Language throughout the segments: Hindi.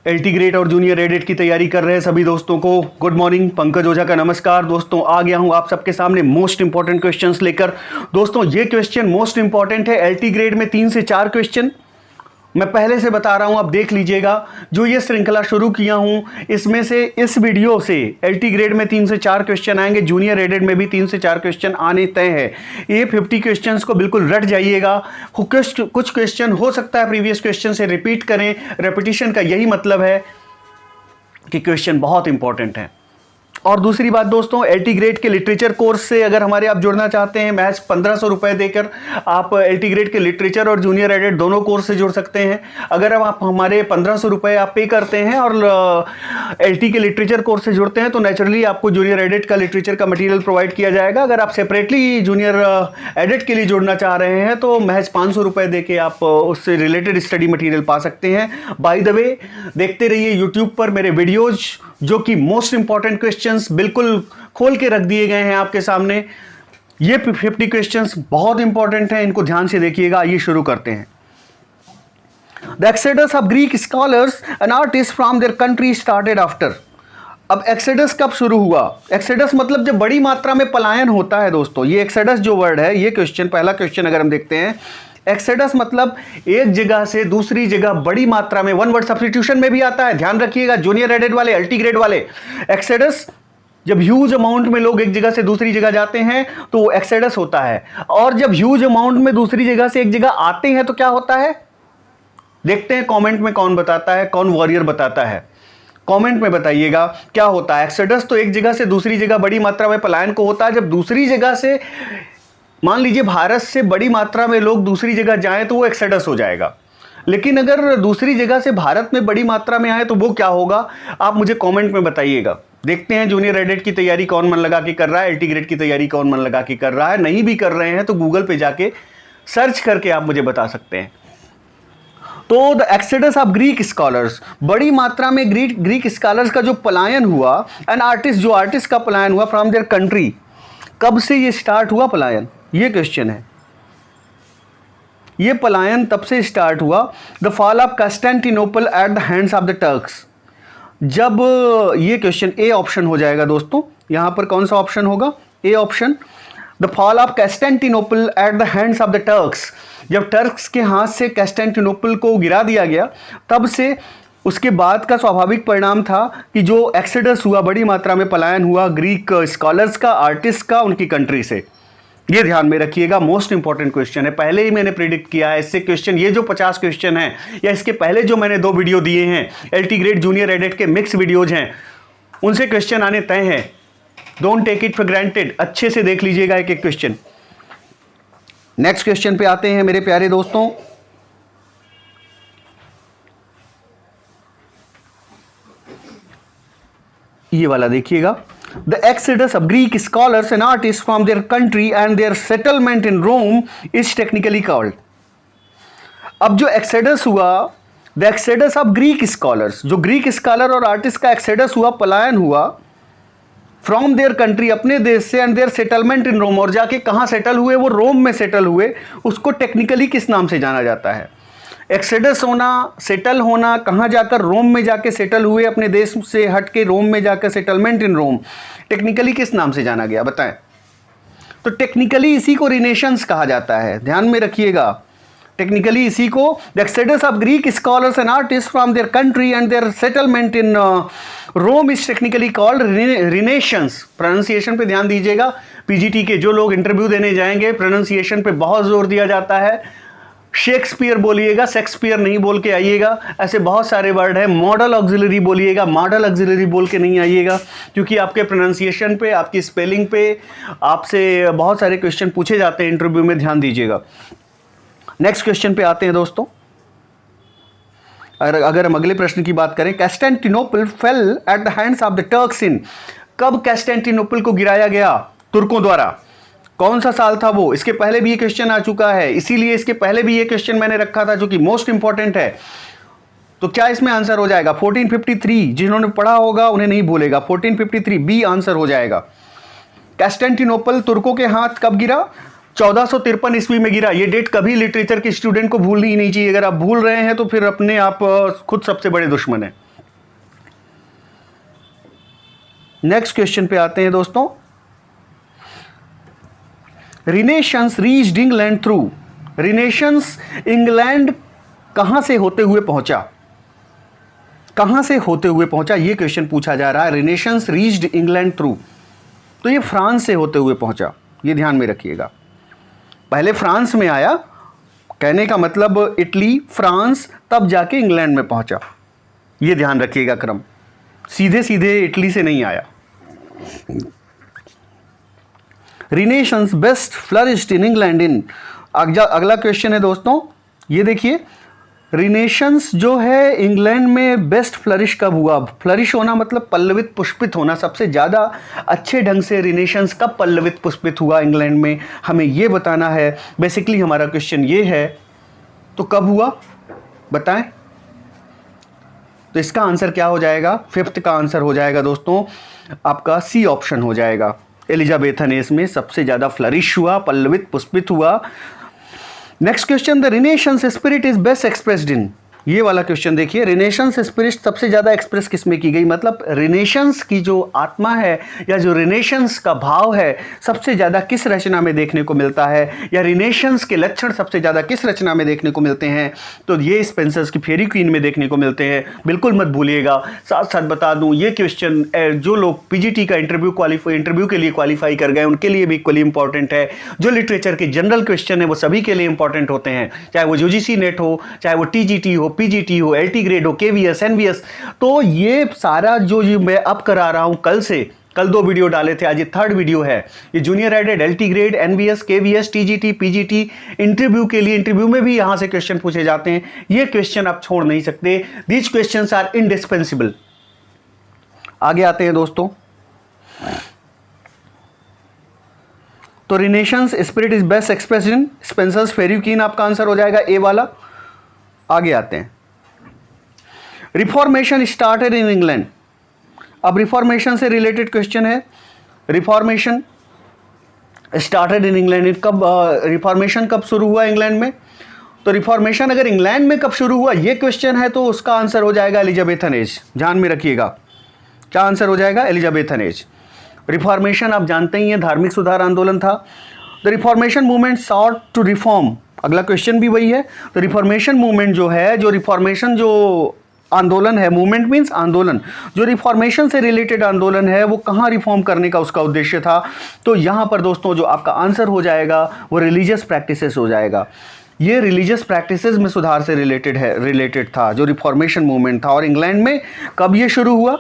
एलटी ग्रेड और जूनियर एडेड की तैयारी कर रहे हैं सभी दोस्तों को गुड मॉर्निंग। पंकज ओझा का नमस्कार। दोस्तों आ गया हूं आप सबके सामने मोस्ट इंपॉर्टेंट क्वेश्चंस लेकर। दोस्तों ये क्वेश्चन मोस्ट इंपॉर्टेंट है। एलटी ग्रेड में 3 से 4 क्वेश्चन मैं पहले से बता रहा हूं, आप देख लीजिएगा। जो ये श्रृंखला शुरू किया हूं इसमें से इस वीडियो से एलटी ग्रेड में 3 से 4 क्वेश्चन आएंगे, जूनियर एडेड में भी 3 से 4 क्वेश्चन आने तय है। ये 50 क्वेश्चंस को बिल्कुल रट जाइएगा। कुछ क्वेश्चन हो सकता है प्रीवियस क्वेश्चन से रिपीट करें। रेपिटेशन का यही मतलब है कि क्वेश्चन बहुत इंपॉर्टेंट है। और दूसरी बात दोस्तों, एलटी ग्रेड के लिटरेचर कोर्स से अगर हमारे आप जुड़ना चाहते हैं, महज 1500 रुपए देकर आप एलटी ग्रेड के लिटरेचर और जूनियर एडेड दोनों कोर्स से जुड़ सकते हैं। अगर आप हमारे 1500 रुपए आप पे करते हैं और एलटी के लिटरेचर कोर्स से जुड़ते हैं तो नेचुरली आपको जूनियर एडेड का लिटरेचर का मटेरियल प्रोवाइड किया जाएगा। अगर आप सेपरेटली जूनियर एडेड के लिए जुड़ना चाह रहे हैं तो महज 500 रुपए दे के आप उससे रिलेटेड स्टडी मटेरियल पा सकते हैं। बाय द वे, देखते रहिए यूट्यूब पर मेरे वीडियोज जो कि मोस्ट इंपॉर्टेंट क्वेश्चंस बिल्कुल खोल के रख दिए गए हैं आपके सामने। ये 50 क्वेश्चंस बहुत इंपॉर्टेंट हैं, इनको ध्यान से देखिएगा। आइए शुरू करते हैं। The exodus of Greek scholars and artist from their country started after. अब एक्सेडस कब शुरू हुआ? एक्सेडस मतलब जब बड़ी मात्रा में पलायन होता है दोस्तों। ये एक्सेडस जो वर्ड है, ये क्वेश्चन, पहला क्वेश्चन अगर हम देखते हैं, एक्सेडस मतलब एक जगह से दूसरी जगह बड़ी मात्रा में, वन वर्ड सब्स्टिट्यूशन में भी आता है, ध्यान रखिएगा जूनियर एडेड वाले, एलटी ग्रेड वाले। एक्सेडस जब ह्यूज अमाउंट में लोग एक जगह से दूसरी जगह जाते हैं तो वो एक्सेडस होता है। और जब ह्यूज अमाउंट में दूसरी जगह से एक जगह आते हैं तो क्या होता है? देखते हैं कमेंट में कौन बताता है, कौन वॉरियर बताता है। कमेंट में बताइएगा क्या होता है। एक्सेडस तो एक जगह से दूसरी जगह बड़ी मात्रा में पलायन को होता है। जब दूसरी जगह से, मान लीजिए भारत से बड़ी मात्रा में लोग दूसरी जगह जाएं तो वो एक्सेडस हो जाएगा। लेकिन अगर दूसरी जगह से भारत में बड़ी मात्रा में आए तो वो क्या होगा, आप मुझे कमेंट में बताइएगा। देखते हैं जूनियर एडेड की तैयारी कौन मन लगा के कर रहा है, एलटी ग्रेड की तैयारी कौन मन लगा के कर रहा है। नहीं भी कर रहे हैं तो गूगल पे जाके सर्च करके आप मुझे बता सकते हैं। तो the exodus of Greek scholars, बड़ी मात्रा में ग्रीक स्कॉलर्स का जो पलायन हुआ, एंड आर्टिस्ट, जो आर्टिस्ट का पलायन हुआ फ्रॉम देयर कंट्री। कब से ये स्टार्ट हुआ पलायन, ये क्वेश्चन है। ये पलायन तब से स्टार्ट हुआ, the fall of Constantinople eight the hands of the Turks. जब, ये क्वेश्चन ए ऑप्शन हो जाएगा दोस्तों। यहां पर कौन सा ऑप्शन होगा? A option. The fall of Constantinople eight the hands of the Turks. जब टर्क्स के हाथ से कॉन्स्टेंटिनोपल को गिरा दिया गया, तब से उसके बाद का स्वाभाविक परिणाम था कि जो एक्सेडस हुआ, बड़ी मात्रा में पलायन हुआ ग्रीक स्कॉलर्स का, आर्टिस्ट का, उनकी कंट्री से। ये ध्यान में रखिएगा, मोस्ट इंपॉर्टेंट क्वेश्चन है। पहले ही मैंने प्रिडिक्ट किया है इससे क्वेश्चन, ये जो 50 क्वेश्चन है या इसके पहले जो मैंने 2 वीडियो दिए हैं, एलटी ग्रेड जूनियर एडेड के मिक्स वीडियोज हैं, उनसे क्वेश्चन आने तय हैं। Don't take it for granted, अच्छे से देख लीजिएगा एक एक क्वेश्चन। नेक्स्ट क्वेश्चन पे आते हैं मेरे प्यारे दोस्तों। ये वाला देखिएगा। The exodus of Greek scholars and artists from their country and their settlement in Rome is technically called. अब जो एक्सेडस हुआ, the exodus of Greek scholars, जो ग्रीक स्कॉलर और आर्टिस्ट का एक्सेडस हुआ, पलायन हुआ फ्रॉम देयर कंट्री, अपने देश से, एंड देयर सेटलमेंट इन रोम, और जाके कहाँ सेटल हुए? वो रोम में सेटल हुए। उसको टेक्निकली किस नाम से जाना जाता है? एक्सेडस होना, सेटल होना, कहाँ जाकर? रोम में जाके सेटल हुए, अपने देश से हट के रोम में जाकर सेटलमेंट इन रोम। टेक्निकली किस नाम से जाना गया बताएं? तो टेक्निकली इसी को रिनेशंस कहा जाता है, ध्यान में रखिएगा। टेक्निकली इसी को the exodus of Greek scholars and artist from their country and their settlement in Rome is technically called renaissance. Pronunciation पे ध्यान दीजिएगा। पीजीटी के जो लोग इंटरव्यू देने जाएंगे, प्रोनाउंसिएशन पे बहुत जोर दिया जाता है। शेक्सपियर बोलिएगा, शेक्सपियर नहीं बोल के आइएगा। ऐसे बहुत सारे वर्ड है। मॉडल ऑक्सिलरी बोलिएगा, मॉडल ऑक्सिलरी बोल के नहीं आइएगा, क्योंकि आपके प्रोनाउंसिएशन पे, आपकी स्पेलिंग पे आपसे बहुत सारे क्वेश्चन पूछे जाते हैं इंटरव्यू में, ध्यान दीजिएगा। नेक्स्ट क्वेश्चन पे आते हैं दोस्तों। अगर हम अगले प्रश्न की बात करें, Constantinople fell at the hands of the Turks in. कब कॉन्स्टेंटिनोपल को गिराया गया तुर्कों द्वारा? कौन सा साल था वो? इसके पहले भी ये क्वेश्चन आ चुका है, इसीलिए इसके पहले भी ये क्वेश्चन मैंने रखा था जो कि मोस्ट इंपॉर्टेंट है। तो क्या इसमें आंसर हो जाएगा? 1453। जिन्होंने पढ़ा होगा उन्हें नहीं भूलेगा। 1453 बी आंसर हो जाएगा। कॉन्स्टेंटिनोपल तुर्कों के हाथ कब गिरा? 1453 ईस्वी में गिरा। ये डेट कभी लिटरेचर के स्टूडेंट को भूलनी ही नहीं चाहिए। अगर आप भूल रहे हैं तो फिर अपने आप खुद सबसे बड़े दुश्मन है। नेक्स्ट क्वेश्चन पे आते हैं दोस्तों। रिनेशंस रीच्ड इंग्लैंड थ्रू, रिनेशंस इंग्लैंड कहां से होते हुए पहुंचा, कहां से होते हुए पहुंचा, यह क्वेश्चन पूछा जा रहा है। रिनेशंस रीच्ड इंग्लैंड थ्रू, तो ये फ्रांस से होते हुए पहुंचा, ये ध्यान में रखिएगा। पहले फ्रांस में आया, कहने का मतलब इटली, फ्रांस, तब जाके इंग्लैंड में पहुंचा, ये ध्यान रखिएगा क्रम, सीधे सीधे इटली से नहीं आया। रिनेशंस best flourished in England in, अगला क्वेश्चन है दोस्तों, ये देखिए, रिनेशंस जो है इंग्लैंड में बेस्ट फ्लरिश कब हुआ। फ्लरिश होना मतलब पल्लवित पुष्पित होना, सबसे ज़्यादा अच्छे ढंग से रिनेशंस कब पल्लवित पुष्पित हुआ इंग्लैंड में, हमें ये बताना है। बेसिकली हमारा क्वेश्चन ये है, तो कब हुआ बताएं। तो इसका आंसर क्या हो जाएगा, फिफ्थ का आंसर हो जाएगा दोस्तों आपका सी ऑप्शन हो जाएगा। एलिजाबेथनेस में सबसे ज़्यादा फ्लरिश हुआ, पल्लवित पुष्पित हुआ। Next question, the रिनेशंस spirit is best expressed इन, ये वाला क्वेश्चन देखिए, रिनेशंस स्पिरिट सबसे ज़्यादा एक्सप्रेस किस में की गई, मतलब रिनेशंस की जो आत्मा है या जो रिनेशंस का भाव है सबसे ज़्यादा किस रचना में देखने को मिलता है, या रिनेशंस के लक्षण सबसे ज़्यादा किस रचना में देखने को मिलते हैं, तो ये स्पेंसर्स की फेरी क्वीन में देखने को मिलते हैं। बिल्कुल मत भूलिएगा। साथ साथ बता दूं, ये क्वेश्चन जो लोग पीजीटी का इंटरव्यू के लिए क्वालिफाई कर गए उनके लिए भी इक्वली इंपॉर्टेंट है। जो लिटरेचर के जनरल क्वेश्चन है वो सभी के लिए इंपॉर्टेंट होते हैं, चाहे वो यूजीसी नेट हो, चाहे वो टीजीटी हो, पीजीटी हो, एलटी ग्रेड हो, केवीएस, एनवीएस। तो ये सारा जो मैं अब करा रहा हूं, कल 2 वीडियो डाले थे, आज ये 3rd वीडियो है। ये junior aided, LT grade, NVS, KVS, TGT, PGT interview के लिए, इंटरव्यू में भी यहां से क्वेश्चन पूछे जाते हैं। ये क्वेश्चन आप छोड़ नहीं सकते, दीज क्वेश्चंस आर इंडिस्पेंसिबल। आगे आते हैं दोस्तों, तो renaissance spirit is best expressed in Spenser's Faerie Queene, आपका आंसर हो जाएगा ए वाला। आगे आते हैं, रिफॉर्मेशन स्टार्टेड इन इंग्लैंड। अब रिफॉर्मेशन से रिलेटेड क्वेश्चन है, रिफॉर्मेशन स्टार्टेड इन इंग्लैंड, कब रिफॉर्मेशन कब शुरू हुआ इंग्लैंड में। तो रिफॉर्मेशन अगर इंग्लैंड में कब शुरू हुआ ये क्वेश्चन है, तो उसका आंसर हो जाएगा एलिजाबेथन एज। ध्यान में रखिएगा, क्या आंसर हो जाएगा, एलिजाबेथन एज। रिफॉर्मेशन आप जानते ही हैं धार्मिक सुधार आंदोलन था। The reformation movement sought to reform, अगला क्वेश्चन भी वही है। तो रिफॉर्मेशन मूवमेंट जो है, जो रिफॉर्मेशन जो आंदोलन है, मूवमेंट मीन्स आंदोलन, जो रिफॉर्मेशन से रिलेटेड आंदोलन है वो कहाँ रिफॉर्म करने का उसका उद्देश्य था। तो यहाँ पर दोस्तों जो आपका आंसर हो जाएगा वो रिलीजियस प्रैक्टिसेस हो जाएगा। ये रिलीजियस प्रैक्टिसेस में सुधार से रिलेटेड था जो रिफॉर्मेशन मूवमेंट था। और इंग्लैंड में कब ये शुरू हुआ,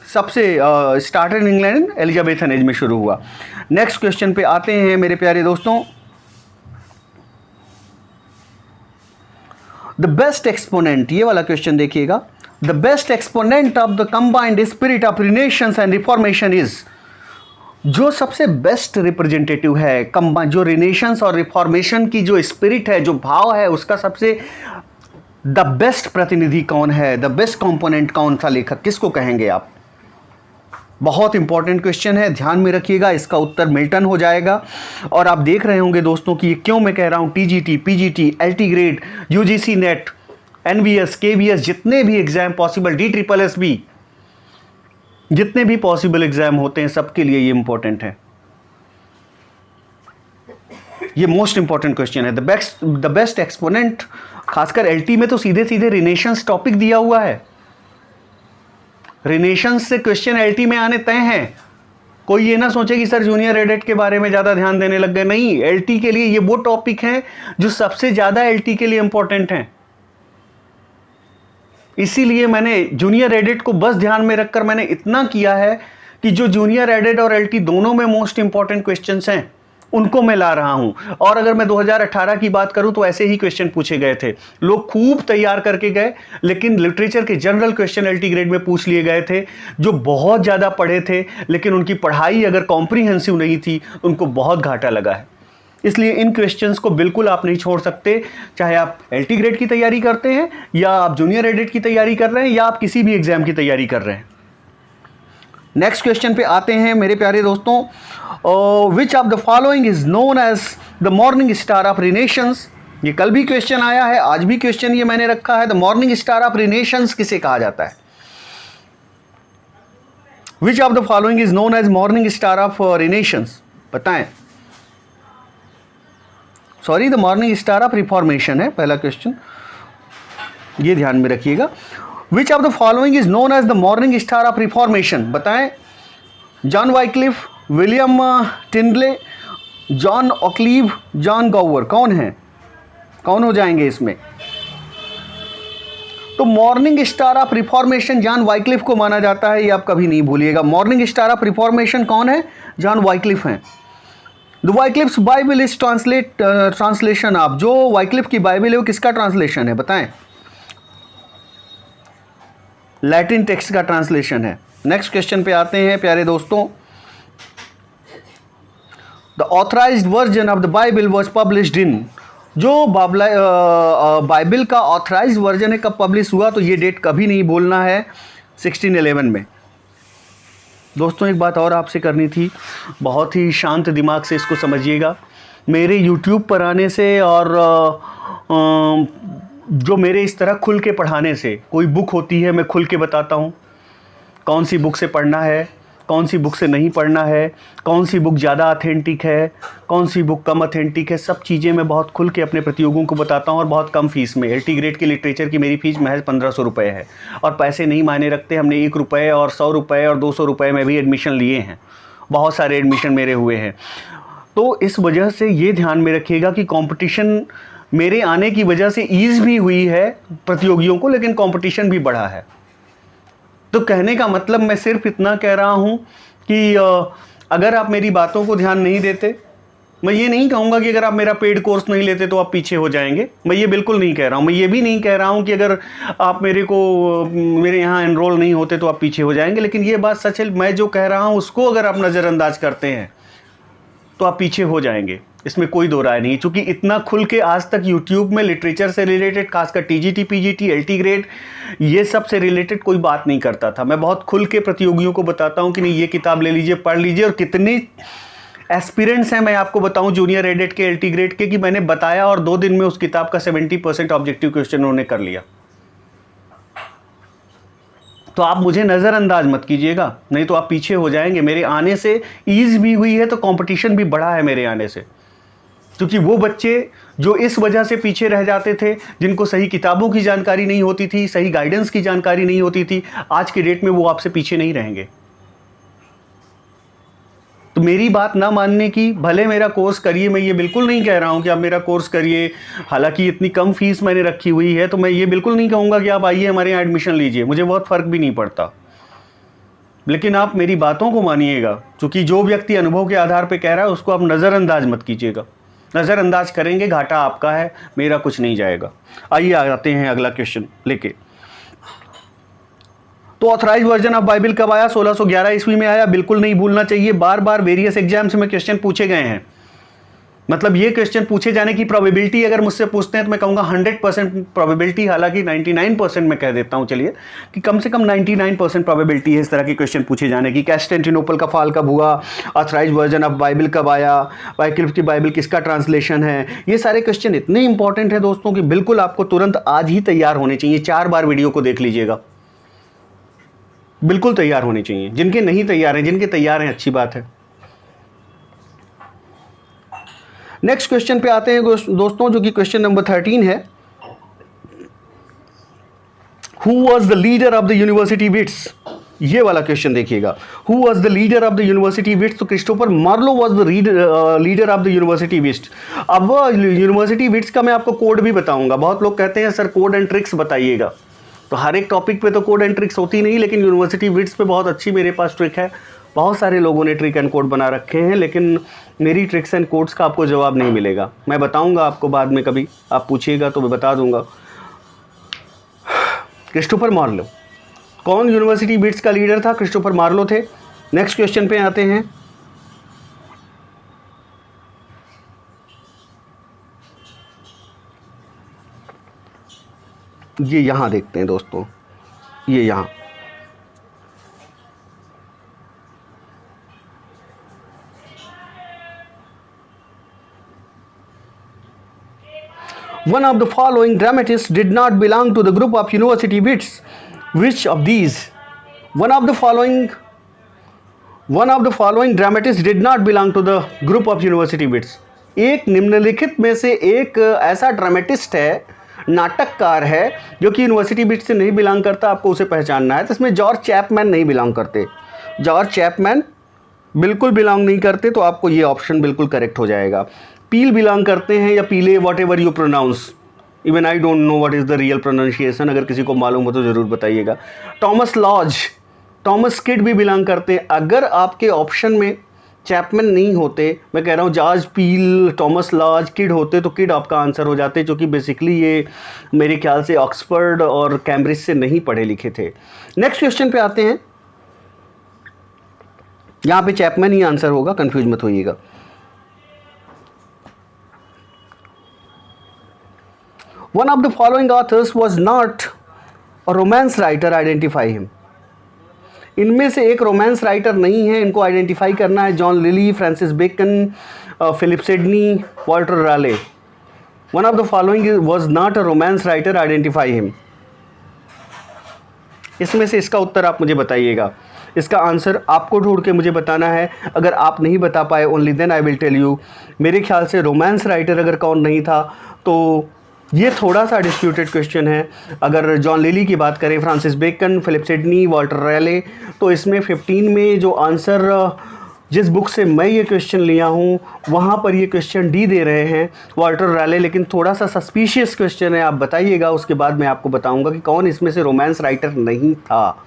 सबसे started in England Elizabethan age में शुरू हुआ। नेक्स्ट क्वेश्चन पे आते हैं मेरे प्यारे दोस्तों, द बेस्ट एक्सपोनेंट, ये वाला क्वेश्चन देखिएगा, the best exponent of the combined spirit of रिनेशंस and reformation is, जो सबसे बेस्ट रिप्रेजेंटेटिव है कंबाइन, जो रिनेशंस और रिफॉर्मेशन की जो स्पिरिट है, जो भाव है, उसका सबसे द बेस्ट प्रतिनिधि कौन है, द बेस्ट कंपोनेंट कौन सा लेखक, किसको कहेंगे आप। बहुत इंपॉर्टेंट क्वेश्चन है, ध्यान में रखिएगा, इसका उत्तर मिल्टन हो जाएगा। और आप देख रहे होंगे दोस्तों कि ये क्यों मैं कह रहा हूँ, TGT, PGT, LT grade, UGC NET, NVS, KVS, जितने भी एग्जाम पॉसिबल, DSSS, जितने भी पॉसिबल एग्जाम होते हैं सबके लिए ये इंपॉर्टेंट है। ये मोस्ट इंपॉर्टेंट क्वेश्चन है। द बेस्ट एक्सपोनेंट, खासकर एलटी में तो सीधे सीधे रिनेशंस टॉपिक दिया हुआ है। रिनेशंस से क्वेश्चन एलटी में आने तय हैं। कोई ये ना सोचे कि सर जूनियर एडेड के बारे में ज़्यादा ध्यान देने लग गए, नहीं, एलटी के लिए ये वो टॉपिक हैं जो सबसे ज़्यादा एलटी के लिए इंपॉर्टेंट हैं। इसीलिए मैंने जूनियर एडेड को बस ध्यान में रखकर मैंने इतना किया है कि जो जूनियर एडेड और एलटी दोनों में मोस्ट इंपॉर्टेंट क्वेश्चंस हैं उनको मैं ला रहा हूं। और अगर मैं 2018 की बात करूं तो ऐसे ही क्वेश्चन पूछे गए थे, लोग खूब तैयार करके गए, लेकिन लिटरेचर के जनरल क्वेश्चन एलटी ग्रेड में पूछ लिए गए थे। जो बहुत ज़्यादा पढ़े थे लेकिन उनकी पढ़ाई अगर कॉम्प्रीहेंसिव नहीं थी उनको बहुत घाटा लगा है। इसलिए इन क्वेश्चंस को बिल्कुल आप नहीं छोड़ सकते, चाहे आप एलटी ग्रेड की तैयारी करते हैं या आप जूनियर एडेड की तैयारी कर रहे हैं या आप किसी भी एग्जाम की तैयारी कर रहे हैं। नेक्स्ट क्वेश्चन पे आते हैं मेरे प्यारे दोस्तों, which of the following is known as the morning star of renaissance. ये कल भी क्वेश्चन आया है, आज भी क्वेश्चन ये मैंने रखा है, the morning star of renaissance किसे कहा जाता है। Which of the following is known as morning star of renaissance, बताएं। Sorry, the morning star of reformation है पहला क्वेश्चन, ये ध्यान में रखिएगा। Which of the following is known as the morning star of reformation, बताएं। John Wycliffe, William Tyndale, John Occleve, John Gower, कौन है, कौन हो जाएंगे इसमें? तो morning star of reformation John Wycliffe को माना जाता है, ये आप कभी नहीं भूलिएगा। मॉर्निंग स्टार ऑफ रिफॉर्मेशन कौन है? जॉन वाइक्लिफ हैं। The Wycliffe's Bible is translation of, जो वाइक्लिफ की बाइबल है वो किसका ट्रांसलेशन है, बताएं। लैटिन टेक्स्ट का ट्रांसलेशन है। नेक्स्ट क्वेश्चन पे आते हैं प्यारे दोस्तों। The authorised version of the Bible was published in, जो बाइबल का ऑथराइज्ड वर्जन है कब पब्लिश हुआ, तो ये डेट कभी नहीं भूलना है, 1611 में। दोस्तों एक बात और आपसे करनी थी, बहुत ही शांत दिमाग से इसको समझिएगा। मेरे YouTube पर आने से और जो मेरे इस तरह खुल के पढ़ाने से, कोई बुक होती है मैं खुल के बताता हूँ कौन सी बुक से पढ़ना है, कौन सी बुक से नहीं पढ़ना है, कौन सी बुक ज़्यादा ऑथेंटिक है, कौन सी बुक कम ऑथेंटिक है, सब चीज़ें मैं बहुत खुल के अपने प्रतियोगियों को बताता हूँ और बहुत कम फीस में। LT ग्रेड की लिटरेचर की मेरी फ़ीस महज 1500 रुपये है और पैसे नहीं मायने रखते। हमने 1 रुपये और 100 रुपये और 200 रुपये में भी एडमिशन लिए हैं, बहुत सारे एडमिशन मेरे हुए हैं। तो इस वजह से ये ध्यान में रखिएगा कि कंपटीशन मेरे आने की वजह से ईज़ भी हुई है प्रतियोगियों को, लेकिन कंपटीशन भी बढ़ा है। तो कहने का मतलब मैं सिर्फ इतना कह रहा हूँ कि अगर आप मेरी बातों को ध्यान नहीं देते, मैं ये नहीं कहूँगा कि अगर आप मेरा पेड कोर्स नहीं लेते तो आप पीछे हो जाएंगे, मैं ये बिल्कुल नहीं कह रहा हूँ। मैं ये भी नहीं कह रहा हूँ कि अगर आप मेरे यहाँ एनरोल नहीं होते तो आप पीछे हो जाएंगे, लेकिन ये बात सच है, मैं जो कह रहा हूँ उसको अगर आप नज़रअंदाज करते हैं तो आप पीछे हो जाएंगे, इसमें कोई दो राय नहीं। चूँकि इतना खुल के आज तक YouTube में लिटरेचर से रिलेटेड, खासकर TGT, PGT, LT ग्रेड, ये सब से रिलेटेड कोई बात नहीं करता था। मैं बहुत खुल के प्रतियोगियों को बताता हूँ कि नहीं, ये किताब ले लीजिए, पढ़ लीजिए। और कितने एस्पिरेंट्स हैं मैं आपको बताऊँ जूनियर एडेड के, LT ग्रेड के, कि मैंने बताया और 2 दिन में उस किताब का 70% ऑब्जेक्टिव क्वेश्चन उन्होंने कर लिया। तो आप मुझे नज़रअंदाज मत कीजिएगा, नहीं तो आप पीछे हो जाएंगे। मेरे आने से ईज़ भी हुई है तो कंपटीशन भी बढ़ा है मेरे आने से, क्योंकि वो बच्चे जो इस वजह से पीछे रह जाते थे, जिनको सही किताबों की जानकारी नहीं होती थी, सही गाइडेंस की जानकारी नहीं होती थी, आज के डेट में वो आपसे पीछे नहीं रहेंगे। तो मेरी बात ना मानने की, भले मेरा कोर्स करिए, मैं ये बिल्कुल नहीं कह रहा हूँ कि आप मेरा कोर्स करिए, हालांकि इतनी कम फीस मैंने रखी हुई है, तो मैं ये बिल्कुल नहीं कहूँगा कि आप आइए हमारे यहाँ एडमिशन लीजिए, मुझे बहुत फ़र्क भी नहीं पड़ता। लेकिन आप मेरी बातों को मानिएगा, क्योंकि जो व्यक्ति अनुभव के आधार पर कह रहा है उसको आप नज़रअंदाज मत कीजिएगा। नज़रअंदाज करेंगे घाटा आपका है, मेरा कुछ नहीं जाएगा। आइए आते हैं अगला क्वेश्चन लेके। तो ऑथराइज वर्जन ऑफ बाइबल कब आया? 1611 ईस्वी में आया। बिल्कुल नहीं भूलना चाहिए, बार बार वेरियस एग्जाम्स में क्वेश्चन पूछे गए हैं। मतलब ये क्वेश्चन पूछे जाने की प्रोबेबिलिटी अगर मुझसे पूछते हैं तो मैं कहूँगा 100% प्रोबेबिलिटी, हालांकि 99% मैं कह देता हूँ, चलिए कि कम से कम 99% प्रोबेबिलिटी है इस तरह के क्वेश्चन पूछे जाने की। कैस्टेंटिनोपल का फाल कब हुआ? ऑथराइज वर्जन ऑफ बाइबल कब आया? वाइक्लिफ की बाइबल किसका ट्रांसलेशन है? ये सारे क्वेश्चन इतने इंपॉर्टेंट हैं दोस्तों कि बिल्कुल आपको तुरंत आज ही तैयार होने चाहिए। 4 बार वीडियो को देख लीजिएगा, बिल्कुल तैयार होने चाहिए। जिनके नहीं तैयार हैं, जिनके तैयार हैं अच्छी बात है। नेक्स्ट क्वेश्चन पे आते हैं दोस्तों, जो कि क्वेश्चन नंबर 13 है। Who was the leader of the university wits? ये वाला क्वेश्चन देखिएगा, who was the leader of the university wits? तो Christopher Marlowe was the leader of the university wits. अब यूनिवर्सिटी विट्स का मैं आपको कोड भी बताऊंगा। बहुत लोग कहते हैं सर कोड एंड ट्रिक्स बताइएगा, तो हर एक टॉपिक पे तो कोड एंड ट्रिक्स होती नहीं, लेकिन यूनिवर्सिटी विट्स पे बहुत अच्छी मेरे पास ट्रिक है। बहुत सारे लोगों ने ट्रिक एंड कोड बना रखे हैं, लेकिन मेरी ट्रिक्स एंड कोड्स का आपको जवाब नहीं मिलेगा। मैं बताऊंगा आपको बाद में, कभी आप पूछिएगा तो मैं बता दूंगा। क्रिस्टोफर मार्लो, कौन यूनिवर्सिटी विट्स का लीडर था? क्रिस्टोफर मार्लो थे। नेक्स्ट क्वेश्चन पे आते हैं। ये यहां देखते हैं दोस्तों, ये यहां one of the following dramatists did not belong to the group of university wits. Which of these? One of the following one of the following dramatist did not belong to the group of university wits. एक निम्नलिखित में से एक ऐसा ड्रामेटिस्ट है, नाटककार है, जो कि यूनिवर्सिटी बिट से नहीं बिलोंग करता, आपको उसे पहचानना है। तो इसमें जॉर्ज चैपमैन नहीं बिलोंग करते, जॉर्ज चैपमैन बिल्कुल बिलोंग नहीं करते, तो आपको ये ऑप्शन बिल्कुल करेक्ट हो जाएगा। पील बिलोंग करते हैं या Peele, whatever you pronounce, even I don't know what is the real pronunciation, अगर किसी को मालूम हो तो ज़रूर बताइएगा। टॉमस लॉज, टॉमस किड भी बिलोंग करते हैं। अगर आपके ऑप्शन में चैपमैन नहीं होते, मैं कह रहा हूँ George Peele, Thomas Lodge, Kyd होते, तो किड आपका आंसर हो जाते, जो कि बेसिकली ये मेरे ख्याल से ऑक्सफोर्ड और कैम्ब्रिज से नहीं पढ़े लिखे थे। नेक्स्ट क्वेश्चन पे आते हैं। यहाँ पे चैपमैन ही आंसर होगा, कंफ्यूज मत होइएगा। One of the following authors was not a romance writer, identify him. इनमें से एक रोमांस राइटर नहीं है, इनको आइडेंटिफाई करना है। John Lyly, Francis Bacon, Philip Sidney, Walter Raleigh. One of the following was not a romance writer, identify him. इसमें से इसका उत्तर आप मुझे बताइएगा। इसका आंसर आपको ढूंढ के मुझे बताना है। अगर आप नहीं बता पाए, only then I will tell you. मेरे ख्याल से रोमांस राइटर अगर कौन नहीं था, तो ये थोड़ा सा डिस्प्यूटेड क्वेश्चन है। अगर जॉन लिली की बात करें, Francis Bacon, Philip Sidney, Walter Raleigh, तो इसमें 15 में जो आंसर जिस बुक से मैं ये क्वेश्चन लिया हूँ, वहाँ पर ये क्वेश्चन डी दे रहे हैं, वॉल्टर रैले। लेकिन थोड़ा सा सस्पिशियस क्वेश्चन है, आप बताइएगा, उसके बाद मैं आपको बताऊँगा कि कौन इसमें से रोमांस राइटर नहीं था।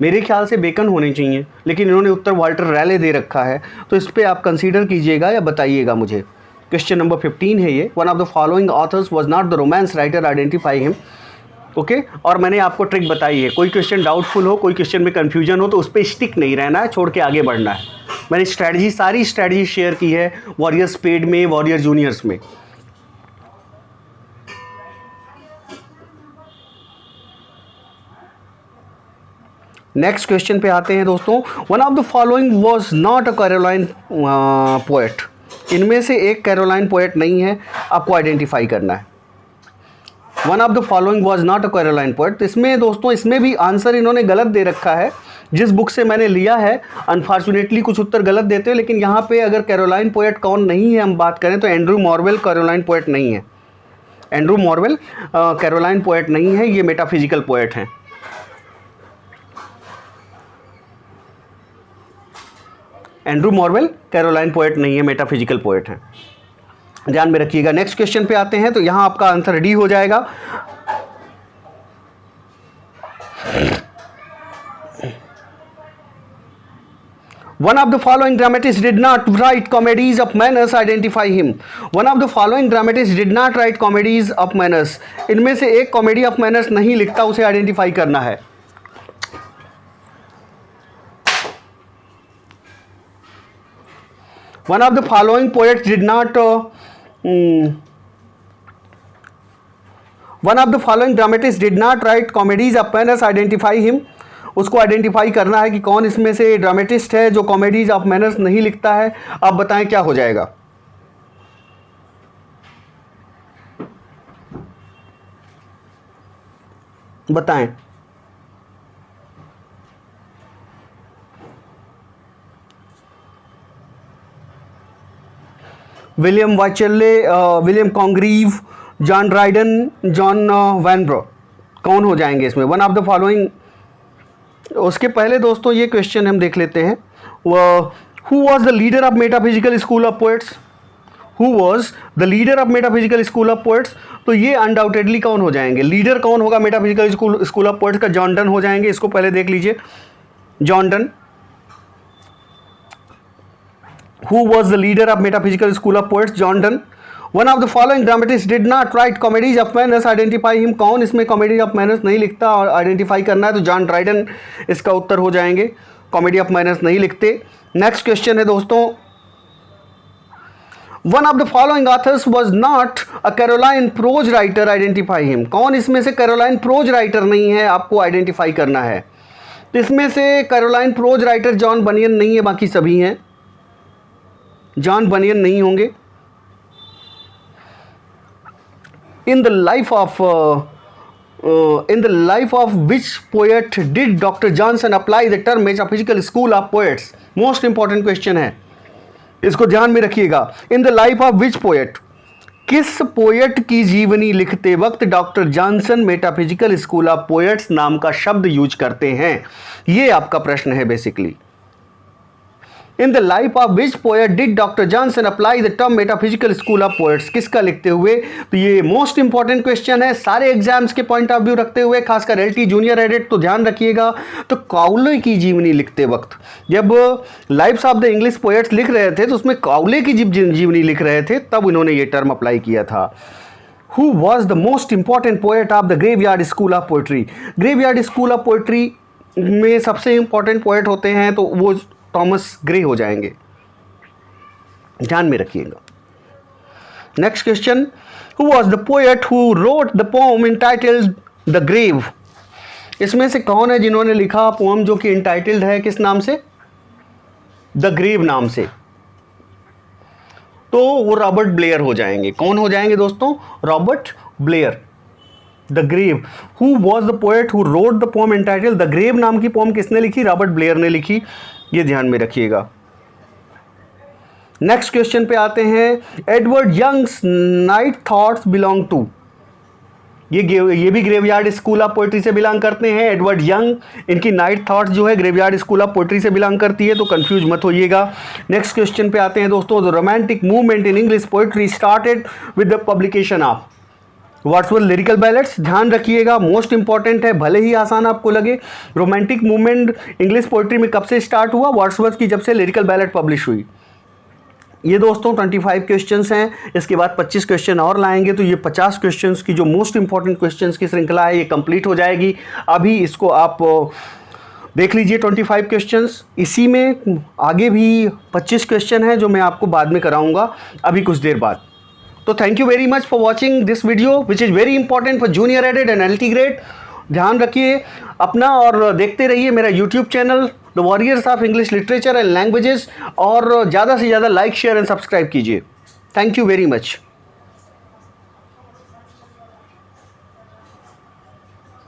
मेरे ख्याल से बेकन होने चाहिए, लेकिन इन्होंने उत्तर वॉल्टर रैले दे रखा है, तो इस पर आप कंसीडर कीजिएगा या बताइएगा मुझे। क्वेश्चन नंबर 15 है ये। One of the following authors was not the romance writer, identify him. Okay, और मैंने आपको ट्रिक बताई है, कोई क्वेश्चन डाउटफुल हो, कोई क्वेश्चन में कन्फ्यूजन हो, तो उस पर स्टिक नहीं रहना है, छोड़ के आगे बढ़ना है। मैंने स्ट्रैटेजी, सारी स्ट्रैटेजी शेयर की है वॉरियर्स पेड में, वॉरियर जूनियर्स में। नेक्स्ट क्वेश्चन पे आते हैं दोस्तों। One of the following was not a Caroline poet. इनमें से एक कैरोलाइन पोएट नहीं है, आपको आइडेंटिफाई करना है। One of the following was not a Caroline poet. इसमें दोस्तों, इसमें भी आंसर इन्होंने गलत दे रखा है। जिस बुक से मैंने लिया है, अनफॉर्चुनेटली कुछ उत्तर गलत देते हैं, लेकिन यहाँ पे अगर कैरोलाइन पोएट कौन नहीं है हम बात करें, तो एंड्रू मॉर्वेल कैरोलाइन पोएट नहीं है। एंड्रू मॉर्वेल कैरोलाइन पोएट नहीं है, ये मेटाफिजिकल पोएट हैं। एंड्रू मॉर्वेल कैरोलाइन पोएट नहीं है, मेटाफिजिकल पोएट हैं, ध्यान में रखिएगा। नेक्स्ट क्वेश्चन पे आते हैं, तो यहां आपका आंसर डी हो जाएगा। One of the following dramatist did not right comedies of manners, identify him. One of the following dramatist did not right comedies of manners. इनमें से एक कॉमेडी ऑफ मैनर्स नहीं लिखता, उसे आइडेंटिफाई करना है। One of the following poets did not one of the following dramatists did not write comedies of manners, identify him। उसको आइडेंटिफाई करना है कि कौन इसमें से ड्रामेटिस्ट है जो कॉमेडीज ऑफ मैनर्स नहीं लिखता है। आप बताएं क्या हो जाएगा। बताएं। William Wycherley, William Congreve, John Dryden, John Vanbrugh, कौन हो जाएंगे इसमें। One of the following. उसके पहले दोस्तों ये क्वेश्चन हम देख लेते हैं। Who was the leader of metaphysical school of poets. Who was the leader of metaphysical school of poets. तो ये अनडाउटेडली कौन हो जाएंगे, लीडर कौन होगा मेटाफिजिकल स्कूल ऑफ पोएट्स का, जॉन डन हो जाएंगे। इसको पहले देख लीजिए, John Donne. Who was the leader of metaphysical school of poets? John Donne. One of the following dramatists did not write comedies of manners, identify him। कौन इसमें comedy of manners नहीं लिखता और आइडेंटिफाई करना है, तो जॉन ड्राइडन इसका उत्तर हो जाएंगे, comedy of manners नहीं लिखते। नेक्स्ट क्वेश्चन है दोस्तों, one of the following authors was not a Caroline pros writer, identify him. कौन इसमें से कैरोलाइन प्रोज राइटर नहीं है, आपको आइडेंटिफाई करना है। तो इसमें से कैरोलाइन प्रोज राइटर जॉन बनियन नहीं है, बाकी सभी हैं। जॉन बनियन नहीं होंगे। In the life of in the life of which poet did Dr. Johnson apply the term metaphysical school of poets? Most important question है, इसको ध्यान में रखिएगा. In the life of which poet, किस पोएट की जीवनी लिखते वक्त doctor Johnson metaphysical school of poets नाम का शब्द यूज करते हैं? ये आपका प्रश्न है basically. In the life of which poet did doctor Johnson apply the term metaphysical school of poets, किसका लिखते हुए? तो ये मोस्ट इंपॉर्टेंट क्वेश्चन है सारे एग्जाम्स के पॉइंट ऑफ व्यू रखते हुए, खासकर एलटी जूनियर एडिट, तो ध्यान रखिएगा. तो काउले की जीवनी लिखते वक्त, जब lives of the English poets लिख रहे थे तो उसमें काउले की जीवनी लिख रहे थे, तब उन्होंने ये टर्म अप्लाई किया था. Who was the most important poet of the graveyard school of poetry? Graveyard school of poetry में सबसे इंपॉर्टेंट पोएट होते हैं तो वो थॉमस ग्रे हो जाएंगे, ध्यान में रखिएगा. Next question, who was the poet who wrote the poem entitled the grave? इसमें से कौन है जिन्होंने लिखा पोम जो कि इंटाइटल्ड है किस नाम से? द ग्रेव नाम से. तो वो रॉबर्ट ब्लेयर हो जाएंगे. कौन हो जाएंगे दोस्तों? Robert Blair. The grave. Who was the poet who wrote the poem entitled the grave नाम की पोम किसने लिखी? रॉबर्ट ब्लेयर ने लिखी. ये ध्यान में रखिएगा. नेक्स्ट क्वेश्चन पे आते हैं. Edward Young's Night Thoughts belong to? ये भी ग्रेवयार्ड स्कूल ऑफ पोएट्री से बिलोंग करते हैं. एडवर्ड यंग, इनकी नाइट थॉट्स जो है ग्रेवयार्ड स्कूल ऑफ पोएट्री से बिलोंग करती है, तो कंफ्यूज मत होइएगा. नेक्स्ट क्वेश्चन पे आते हैं दोस्तों. The romantic movement in English poetry started with the publication of Wordsworth lyrical ballads. ध्यान रखिएगा, मोस्ट इंपॉर्टेंट है, भले ही आसान आपको लगे. रोमांटिक मूवमेंट इंग्लिश पोएट्री में कब से स्टार्ट हुआ? वर्ड्सवर्थ की जब से लिरिकल बैलेट पब्लिश हुई. ये दोस्तों 25 क्वेश्चंस हैं. इसके बाद 25 क्वेश्चन और लाएंगे, तो ये 50 क्वेश्चंस की जो मोस्ट इंपॉर्टेंट क्वेश्चंस की श्रृंखला है ये कंप्लीट हो जाएगी. अभी इसको आप देख लीजिए 25 क्वेश्चंस. इसी में आगे भी 25 क्वेश्चन हैं जो मैं आपको बाद में कराऊंगा अभी कुछ देर बाद. तो thank you very much for watching this video which is very important for junior added and LT grade. ध्यान रखिए अपना और देखते रहिए मेरा YouTube channel the warriors of English literature and languages, और ज़्यादा से ज़्यादा लाइक शेयर एंड सब्सक्राइब कीजिए. Thank you very much.